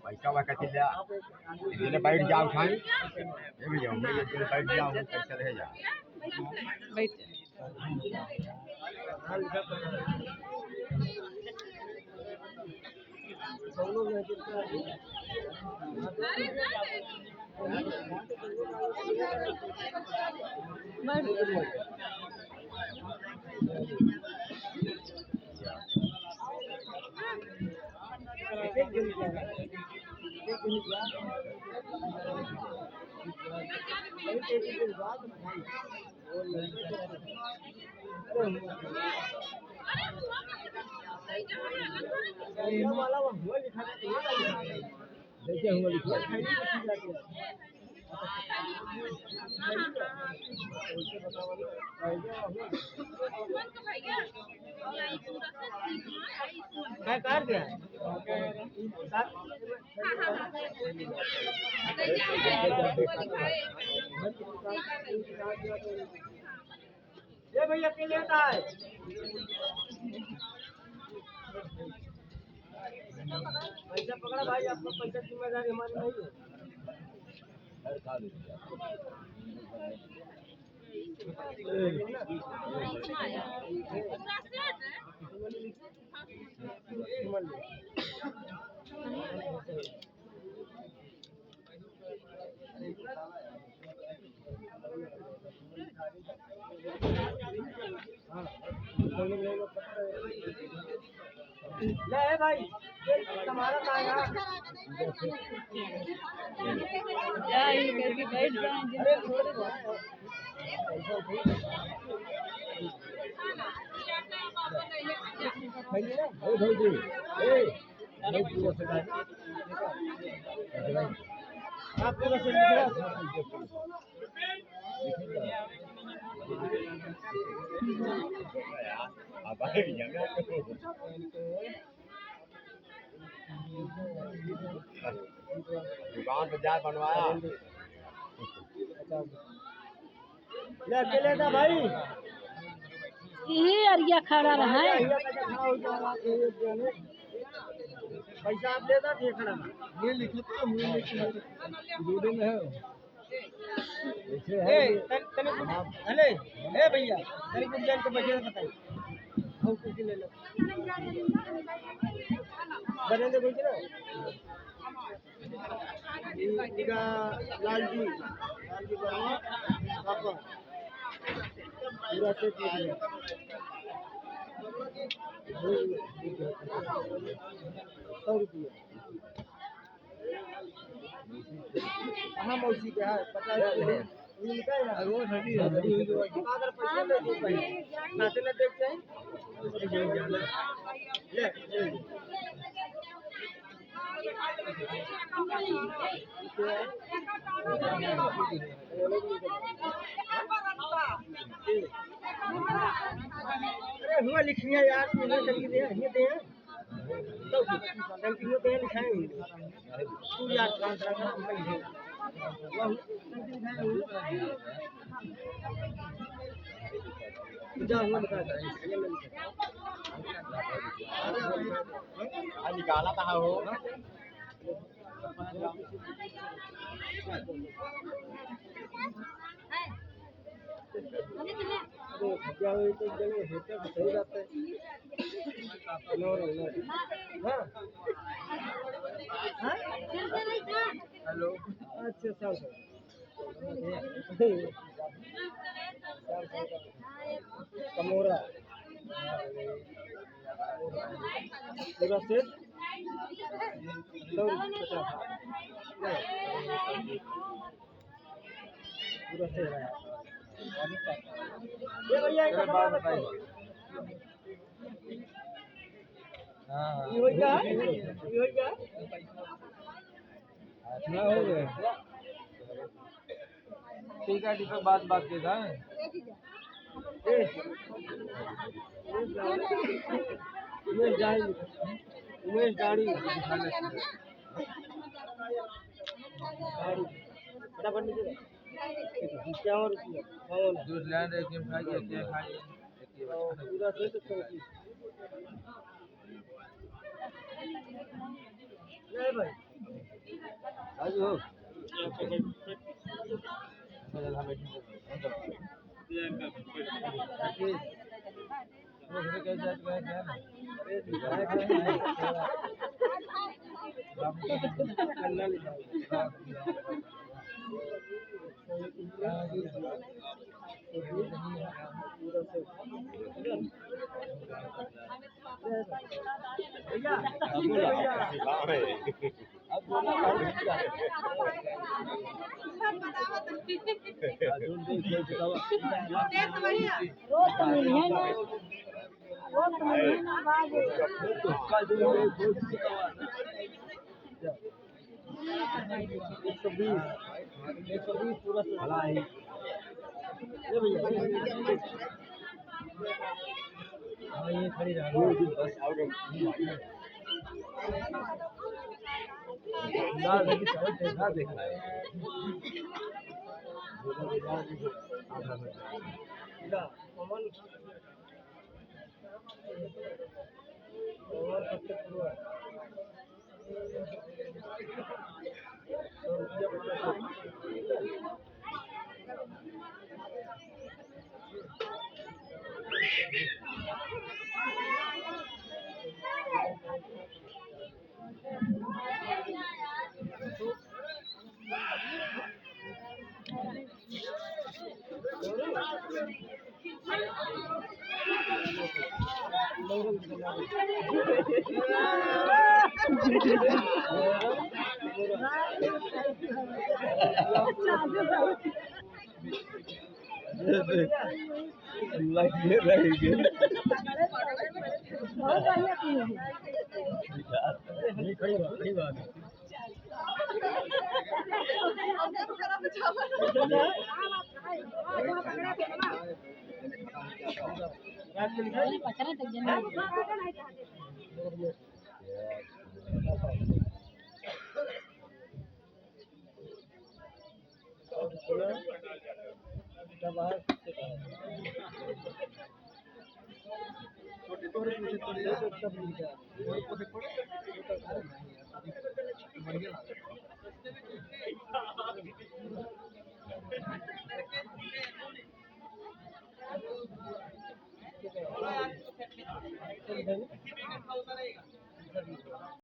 पैसा वाका चिल्ला ये बैठ जाओ खाई ये भी जाओ मैं बैठ जाओ पैसा रह जा बैठ कर दिया ये भैया के लेता है पैसा पकड़ा भाई आपका पैसा जिम्मेदारी हमारी नहीं है ले भाई तुम्हारा आएगा करके बैठ जाएंगे दुकान पर जा बनवाया अकेले था भाई यही अरिया खड़ा रहा है पैसा आप लेता थे खड़ा ये लिखा है अरे ए भैया तेरे को जान के बजे बताइए हम कुछ ले लो बने कुछ ना इनका लालजी वर्मा पापा पूरा सेट ले लिया 100 रुपये हाँ मौसी के है 50 रुपये वो ठंडी है अगर पैसे ले दो भाई नाते न देख जाए ले अरे हुआ लिखनी है यार टंकी दे ये दे तो टंकी में दे लिखाए तू यार ट्रांसफर कर पैसे जा हुआ निकाला था हो अरे भैया तो जगह होता सही जाता है हेलो अच्छा कमोरा पूरा सेट 150 पूरा सेट ये भैया एक बात बताइए ये हो क्या ना हो गया ठीक है बात के था उमेश गाड़ी फटाफट नीचे क्या और जूस लैंड एक गेम खाई पूरा सेट नहीं भाई आज हो पूरा ये खड़ी रहा बस आउट देखा देखा लगे रहेंगे खड़ी बात